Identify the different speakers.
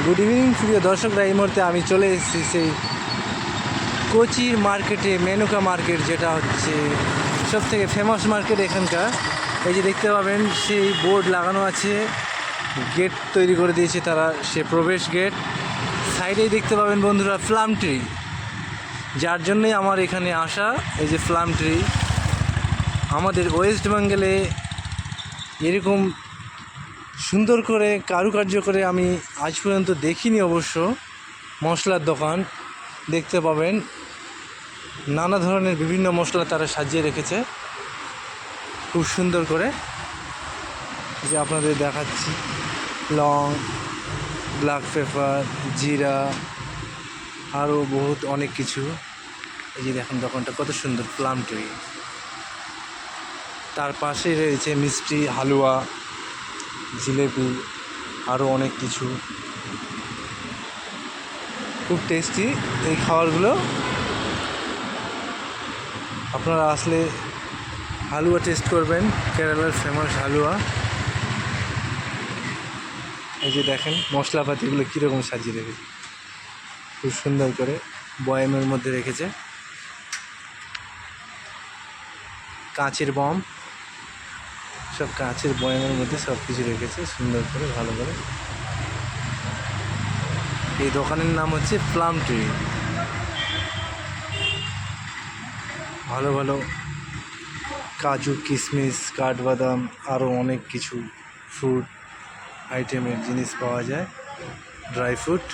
Speaker 1: Good evening প্রিয় দর্শকরা, এই মুহূর্তে আমি চলে এসেছি সেই কোচির মার্কেটে, মেনুকা মার্কেট, যেটা হচ্ছে সব থেকে ফেমাস মার্কেট এখানকার। এই যে দেখতে পাবেন সেই বোর্ড লাগানো আছে, গেট তৈরি করে দিয়েছে তারা, সে প্রবেশ গেট। সাইডেই দেখতে পাবেন বন্ধুরা প্লাম ট্রি, যার জন্যই আমার এখানে আসা। এই যে প্লাম ট্রি, আমাদের ওয়েস্ট বেঙ্গলে এরকম সুন্দর করে কারুকার্য করে আমি আজ পর্যন্ত দেখিনি। অবশ্য মশলার দোকান দেখতে পাবেন, নানা ধরনের বিভিন্ন মশলা তারা সাজিয়ে রেখেছে খুব সুন্দর করে। যে আপনাদের দেখাচ্ছি, লং, ব্ল্যাক পেপার, জিরা, আরও বহুত অনেক কিছু। এই যে দেখুন দোকানটা কত সুন্দর, প্লাম ট্রি। তার পাশেই রয়েছে মিষ্টি, হালুয়া, জিলেপি, আরও অনেক কিছু। খুব টেস্টি এই খাবারগুলো। আপনারা আসলে হালুয়া টেস্ট করবেন, কেরালার ফেমাস হালুয়া। এই যে দেখেন মশলাপাতিগুলো কীরকম সাজিয়ে রেখেছে, খুব সুন্দর করে বয়ামের মধ্যে রেখেছে। কাঁচের বম, সব কাঁচের বয়ামের মধ্যে সব কিছু রেখেছে সুন্দর করে, ভালো করে। এই দোকানের নাম হচ্ছে প্লাম ট্রি। ভালো ভালো কাজু, কিশমিশ, কাঠবাদাম, আরও অনেক কিছু ফ্রুট আইটেমের জিনিস পাওয়া যায়, ড্রাই ফ্রুট।